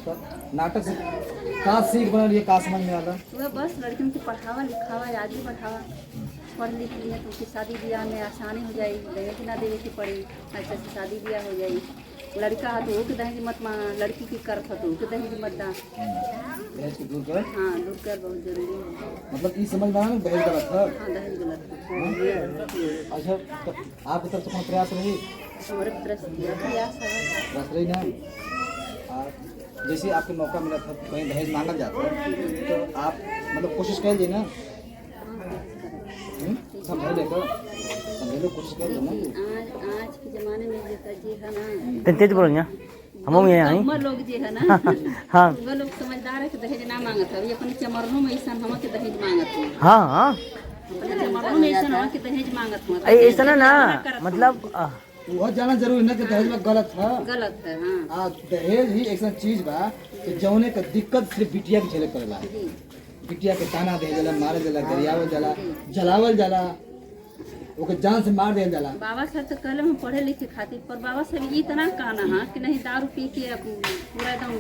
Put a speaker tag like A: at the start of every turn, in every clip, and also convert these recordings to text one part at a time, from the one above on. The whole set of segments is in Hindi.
A: नाटक से का सीख बनल ये का समझ में आला?
B: वह बस लड़कियों को पढ़ावा लिखावा आगे बढ़ावा, पढ़ लिख लिया तो उनकी शादी ब्याह में आसानी हो जाएगी, दहेज ना देवे की पड़ी, अच्छा से शादी ब्याह हो जाएगी। लड़का है तो ओके दहेज मत मांगा, लड़की की कर था तो ओके दहेज मत दा।
A: दहेज को दूर कर।
B: हाँ, दूर कर बहुत जरूरी है।
A: मतलब ये समझ में आना दहेज गलत है।
B: हाँ, दहेज गलत है।
A: अच्छा तो आपकी तरफ से कौन प्रयास रही?
B: हमारे तरफ से दिया प्रयास है।
A: प्रयास रही ना। जैसे आपको मौका मिला था कहीं दहेज मांगा जाता तो आप मतलब कोशिश कर ली ना, समझ लेकर समझ लो, कोशिश कर लो ना।
B: आज के जमाने में जैसा जी है ना,
C: तेज बोल ना हम ये आई
B: उम्र लोग जे है ना,
C: हाँ
B: वो लोग समझदार है कि दहेज ना मांगत है। ये अपने चमरनों में ऐसा हम के दहेज मांगत है।
C: हाँ हाँ
B: अपने चमरनों में ऐसा हम के दहेज मांगत है।
C: ऐसा ना मतलब
A: वो जाना जरूरी ना कि दहेज में गलत है।
B: गलत है। हाँ,
A: दहेज ही ऐसा चीज बा कि जौने का दिक्कत सिर्फ बिटिया के झेले पड़ेला। बिटिया के ताना दे जाला, मारे जाला, गरियावल जाला, जलावल जाला, ओके जान से मार दिया जाला।
B: बाबा साहब तो कहले हम पढ़े लिखे खातिर, पर बाबा साहब इतना कहना है कि नहीं दारू पी के पूरा एकदम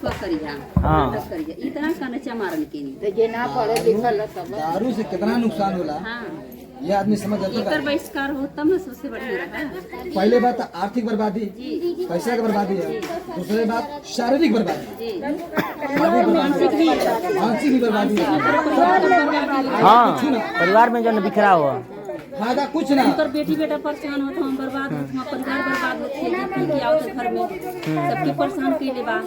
B: करिया, नाटक करिया, इतना कहना चमारन के नहीं जे ना पढ़े लिखल तब
A: दारू से कितना नुकसान होला।
B: हाँ,
A: ये आदमी समझ जाता है।
B: एकर बहिष्कार हो तब ना सबसे बढ़िया रहा।
A: पहले बात आर्थिक बर्बादी, पैसा की बर्बादी है। दूसरी बात शारीरिक बर्बादी, मानसिक भी बर्बादी है।
C: हाँ परिवार में जो बिखरा हुआ
A: फायदा कुछ ना।
B: उनकर बेटी बेटा परेशान होता, हम बर्बाद होते, हम परिवार बर्बाद होते हैं। कि आओ तो घर में सबके परेशान के लिए बा।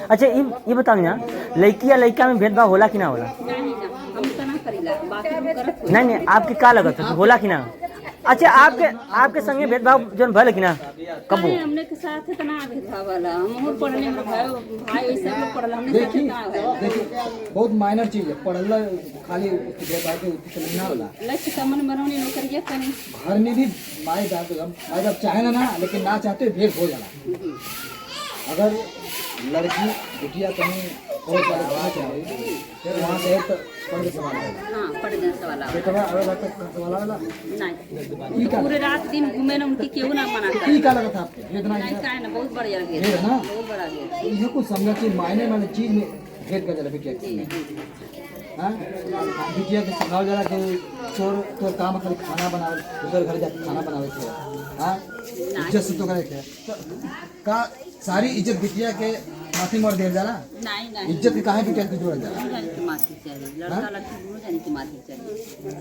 C: अच्छा ये बताओ ना, लड़की या लड़का में भेदभाव होला कि ना होला?
B: नहीं ना, हम तना करीला, बाकी हम करत हो।
C: नहीं आपके का लगत है होला कि ना? अच्छा आपके संगे भेदभाव जो भल कि ना कब?
B: हमने के साथ इतना भेदभाव वाला, हम और पढ़ने में भाई वैसे लोग पढ़ला, हमने साथ इतना है।
A: देखिए बहुत माइनर चीज है, पढ़ला खाली भेदभाव के उत्तर ना होला।
B: लक्ष्य कमन मरौनी नौकरिया करी।
A: घर में भी माई बाप चाहे ना, लेकिन ना चाहते भेद हो जाला। अगर लड़की बिटिया कहीं बहुत सारे गाँव चाहे फिर वहाँ से तो पढ़ के सवाल आएगा।
B: हाँ, पढ़ जाने सवाल आवेला।
A: बेटा अगर बात सवाल आएगा
B: नहीं, पूरे रात दिन घूमे ना, उनकी क्यों ना मना कर।
A: ठीक लगा था आपको वेदना?
B: नहीं का है ना, बहुत बढ़िया भेद
A: है ना,
B: बहुत बड़ा भेद।
A: ये कुछ समझना चाहिए मायने वाले चीज में भेद कर जाला बिटिया के। हाँ, बिटिया के सिखाओ जरा कि तोर काम खाली खाना बनावे, दूसरे घर जाके खाना बनावे थे। हाँ, इज्जत से तो करे थे का सारी इज्जत बिटिया के माथी मार दे जाला।
B: नहीं,
A: इज्जत के काहे बिटिया के जोड़ जाला?
B: माथी चाहिए, लड़का लड़की दोनों जाने की माथी चाहिए।